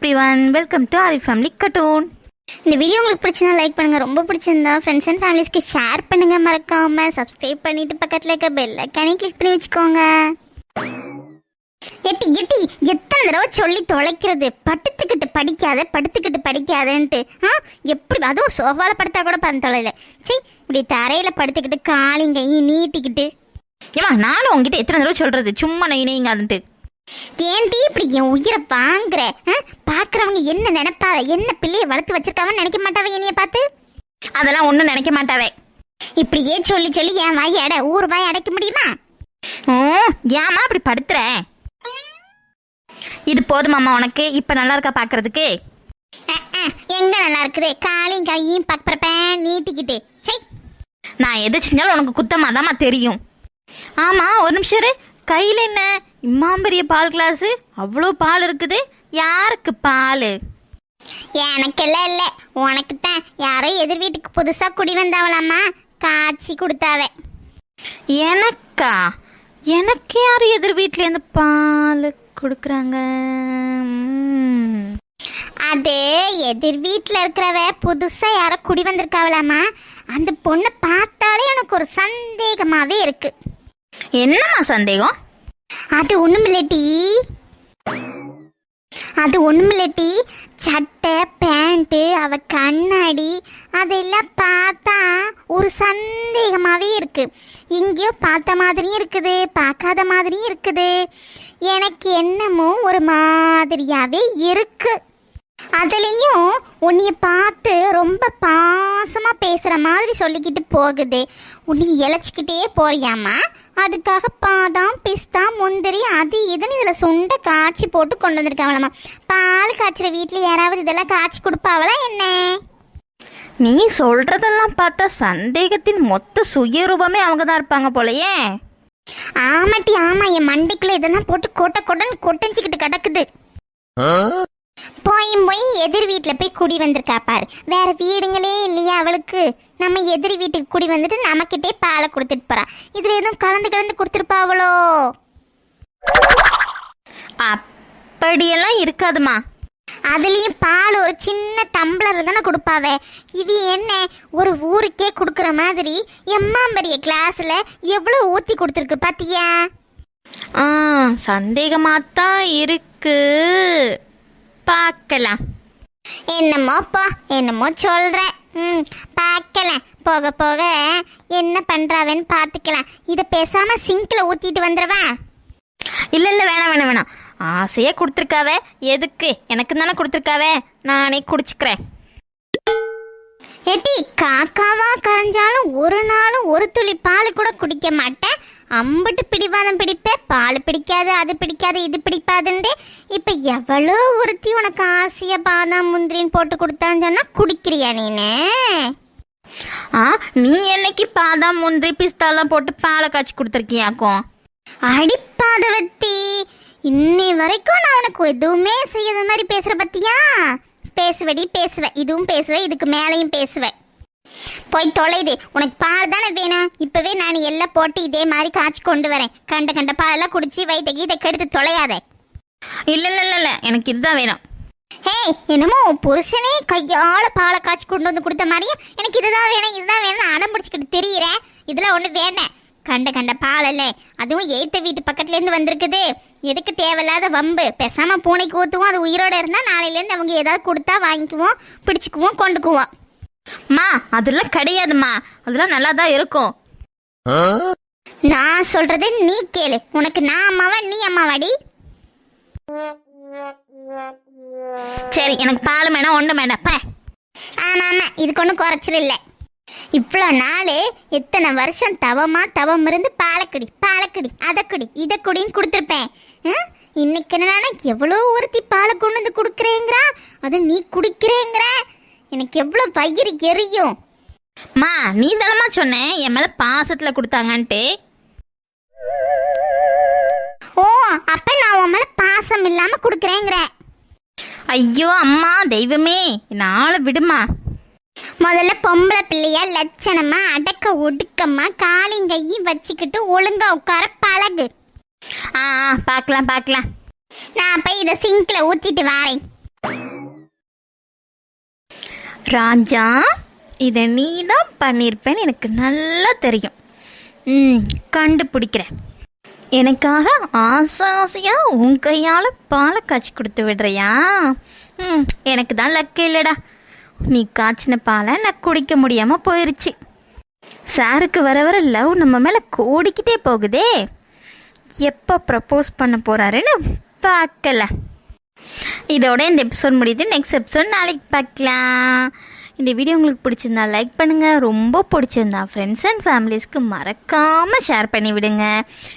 Everyone, welcome to aari family cartoon. இந்த video உங்களுக்கு பிடிச்சிருந்தா லைக் பண்ணுங்க, ரொம்ப பிடிச்சிருந்தா ஃப்ரெண்ட்ஸ் அண்ட் ஃபேமிலிஸ்க்கு ஷேர் பண்ணுங்க, மறக்காம சப்ஸ்கிரைப் பண்ணிட்டு பக்கத்துல இருக்க பெல் ஐகானை கிளிக் பண்ணி வச்சுக்கோங்க. எட்டி எட்டி எத்தனை தடவை சொல்லி தொலைக்கிறது, படுத்துக்கிட்டு படிக்காதன்ட்டு. எப்படி அதுவும் சோஃபால படுத்தா கூட பறந்து தொலைல. சரி, இப்படி தரையில படுத்துக்கிட்டு காலிங் கையும் நீட்டிக்கிட்டு. ஏமா, நானும் உங்ககிட்ட எத்தனை தடவை சொல்றது, சும்மா நெய்ங்காதுன்ட்டு. ஏன்டி இப்படி என் உயிரை வாங்குற? பாக்குறவங்க என்ன நினைப்பாவ? என்ன பிள்ளைய வளர்த்து வச்சிருக்காவன்னு நினைக்க மாட்டாவ என்னைய பார்த்து? அதெல்லாம் ஒன்றும் நினைக்க மாட்டாவே. இப்படியே சொல்லி சொல்லி என் வாய் ஊர் வாய் அடைக்க முடியுமா? ஏமா அப்படி படுத்துற? இது போதுமாம்மா உனக்கு? இப்ப நல்லா இருக்கா பாக்குறதுக்கு? எங்க நல்லா இருக்குது? காலையும் கையும் பப்பரப்பேன் நீட்டிக்கிட்டு. சை, நான் எது செஞ்சாலும் உனக்கு குத்தமாதாம்மா தெரியும். ஆமா, ஒரு நிமிஷம் இரு. கையில என்ன இம்மாம்பெரிய பால் கிளாஸ்? அவ்வளோ பால் இருக்குது. யாருக்கு பால்? எனக்கெல்லாம் இல்லை, உனக்கு தான். யாரோ எதிர் வீட்டுக்கு புதுசா குடி வந்தாவலாமா, காய்ச்சி கொடுத்தாவே. எனக்கா? எனக்கு யாரும் எதிர் வீட்டுல இருந்து பால் கொடுக்குறாங்க? அது எதிர் வீட்டில் இருக்கிறவ புதுசா யாரோ குடி வந்திருக்காவலாமா. அந்த பொண்ணை பார்த்தாலே எனக்கு ஒரு சந்தேகமாவே இருக்கு. என்னம்மா சந்தேகம்? அது ஒண்ணுமில்லட்டி, சட்டை பேண்ட்டு அவ கண்ணாடி அதெல்லாம் பார்த்தா ஒரு சந்தேகமாவே இருக்கு. எங்கேயோ பார்த்த மாதிரியும் இருக்குது, பார்க்காத மாதிரியும் இருக்குது. எனக்கு என்னமோ ஒரு மாதிரியாவே இருக்கு. அதுலேயும் உன்னைய பார்த்து ரொம்ப பாசமா பேசுற மாதிரி சொல்லிக்கிட்டு போகுது. உன்னை இழைச்சிக்கிட்டே போறியாமா? அதுக்காக பாதாம் பிஸ்தா முந்திரி அது இதுன்னு இதில் சுண்டை காய்ச்சி போட்டு கொண்டு வந்திருக்காங்களாமா. பால் காய்ச்சிற வீட்டில் யாராவது இதெல்லாம் காய்ச்சி கொடுப்பாவளா என்ன? நீ சொல்றதெல்லாம் பார்த்தா சந்தேகத்தின் மொத்த சுயரூபமே அவங்க தான் இருப்பாங்க போலயே. ஆமாட்டி ஆமா, என் மண்டைக்குள்ள இதெல்லாம் போட்டு கொட்டன்னு கொட்டஞ்சிக்கிட்டு கிடக்குது. போய் எதிர் வீட்டில் போய் குடி வந்திருக்கா பாரு. வேற வீடுங்களே இல்லையா அவளுக்கு? நம்ம எதிர் வீட்டுக்கு குடி வந்துட்டு நமக்கிட்டே பாலை கொடுத்துட்டு போறா. இதுல எதுவும் கலந்து கொடுத்துருப்பாவளோ? அப்படியெல்லாம் இருக்காதுமா. அதுலயும் பால் ஒரு சின்ன டம்ளர் தானே கொடுப்பாவே. இது என்ன ஒரு ஊருக்கே கொடுக்குற மாதிரி எம்மாம்பரிய கிளாஸ்ல எவ்வளவு ஊத்தி கொடுத்துருக்கு பாத்தியா? சந்தேகமாத்தான் இருக்கு, பார்க்கலாம். என்னமோ சொல்ற. பார்க்கலாம், போக போக என்ன பண்றாவேன்னு பார்த்துக்கலாம். இதை பேசாம சிங்க்ல ஊத்திட்டு வந்துடுவா. இல்ல வேணாம். ஆசையா கொடுத்துருக்காவே, எதுக்கு? எனக்கு தானே கொடுத்துருக்காவே, நானே குடிச்சுக்கிறேன். ஏட்டி, காக்காவா கரைஞ்சாலும் ஒரு நாளும் ஒரு துளி பால் கூட குடிக்க மாட்டேன். அம்பட்டு பிடிவாதம் பிடிப்பேன். பால் பிடிக்காது, அது பிடிக்காது, இது பிடிக்காதுண்டு. இப்ப எவ்வளோ ஒருத்தி உனக்கு ஆசையா பாதாம் முந்திரின்னு போட்டு கொடுத்தான்னு சொன்னா குடிக்கிறியா நீனு? நீ என்னைக்கு பாதாம் முந்திரி பிஸ்தாலாம் போட்டு பாலை காய்ச்சி கொடுத்துருக்கியாக்கும்? அடிப்பாதவத்தி, இன்னை வரைக்கும் நான் உனக்கு எதுவுமே செய்யாத மாதிரி பேசுற பத்தியா? பேசுவேன், இதுவும் பேசுவேன், இதுக்கு மேலையும் பேசுவேன். போய் தொலைது. உனக்கு பால் தானே வேணும்? இப்பவே நான் எல்லாம் போட்டு இதே மாதிரி காய்ச்சி கொண்டு வரேன். கண்ட பாலெல்லாம் குடிச்சு வயிற்ற கீதை கெடுத்து தொலையாத. இல்ல, எனக்கு இதுதான் வேணும். என்னமோ புருஷனே கையால பாலை காய்ச்சி கொண்டு வந்து கொடுத்த மாதிரியும் எனக்கு இதுதான் வேணும் அடம் பிடிச்சிக்கிட்டு தெரியுறேன். இதெல்லாம் ஒண்ணு வேண்டாம். கண்ட பால் இல்லை, அதுவும் எய்த்த வீட்டு பக்கத்துல இருந்து வந்திருக்குது. எதுக்கு தேவையில்லாத வம்பு? பேசாம பூனைக்கு ஊத்துவோம், அது உயிரோட இருந்தா நாளையில இருந்து அவங்க ஏதாவது கொடுத்தா வாங்கிக்குவோம், பிடிச்சுக்குவோம், கொண்டுக்குவோம். மா, அதெல்லாம் கிடையாதுமா, அதெல்லாம் நல்லா தான் இருக்கும். நான் சொல்றது நீ கேளு. உனக்கு நான் அம்மாவா, நீ அம்மாவாடி? சரி, எனக்கு பால் வேணாம், ஒண்ணு வேணாம். ஆமா, இதுக்கு ஒன்றும் குறைச்சல் இல்லை. இவ்வளோ நாள் எத்தனை வருஷம் தவம் இருந்து பாலக்குடி அதை குடின்னு கொடுத்துருப்பேன். இன்னைக்கு என்னன்னா எவ்வளோ ஒருத்தி பாலை கொண்டு வந்து கொடுக்குறேங்கிறா, அது நீ குடிக்கிறேங்கிற. எனக்கு எவ்வளோ வயிறு எரியும். மா, நீ தானமா சொன்னேன் என் மேல பாசத்துல கொடுத்தாங்கன்ட்டு. அப்ப நான் உன் மேல பாசம் இல்லாம கொடுக்குறேங்கிற. ஐயோ அம்மா தெய்வமே, நாளை விடுமா. முதல்ல பொம்பளை பிள்ளையா லட்சணமா அடக்க ஒடுக்கமா காலையும் கையும் வச்சுக்கிட்டு ஒழுங்கா உட்கார பழகு. பார்க்கலாம். நான் போய் இதை சிங்க்ல ஊத்திட்டு வாரேன். ராஜா, இதை நீ தான் பண்ணியிருப்பேன்னு எனக்கு நல்லா தெரியும். கண்டுபிடிக்கிறேன். எனக்காக ஆசையாக உன் கையால் பாலை காய்ச்சி கொடுத்து விடுறியா? எனக்கு தான் லக்கு இல்லைடா. நீ காய்ச்சின பாலை நான் குடிக்க முடியாமல் போயிருச்சு. சாருக்கு வர வர லவ் நம்ம மேலே கூடிக்கிட்டே போகுதே. எப்போ ப்ரப்போஸ் பண்ண போகிறாருன்னு பார்க்கல. இதோட இந்த எபிசோட் முடியுது. நெக்ஸ்ட் எபிசோட் நாளைக்கு பார்க்கலாம். இந்த வீடியோ உங்களுக்கு பிடிச்சிருந்தா லைக் பண்ணுங்கள். ரொம்ப பிடிச்சிருந்தா ஃப்ரெண்ட்ஸ் அண்ட் ஃபேமிலிஸ்க்கு மறக்காமல் ஷேர் பண்ணி விடுங்க.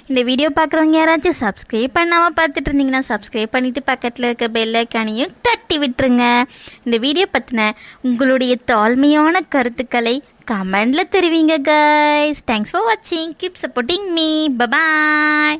இந்த வீடியோ பார்க்குறவங்க யாராச்சும் சப்ஸ்கிரைப் பண்ணாமல் பார்த்துட்டு இருந்தீங்கன்னா சப்ஸ்கிரைப் பண்ணிவிட்டு பக்கத்தில் இருக்க பெல் ஐக்கானையும் தட்டி விட்டுருங்க. இந்த வீடியோ பற்றின உங்களுடைய தாழ்மையான கருத்துக்களை கமெண்டில் தெரிவிங்க கைஸ். தேங்க்ஸ் ஃபார் வாட்சிங். Keep supporting me. பபாய்.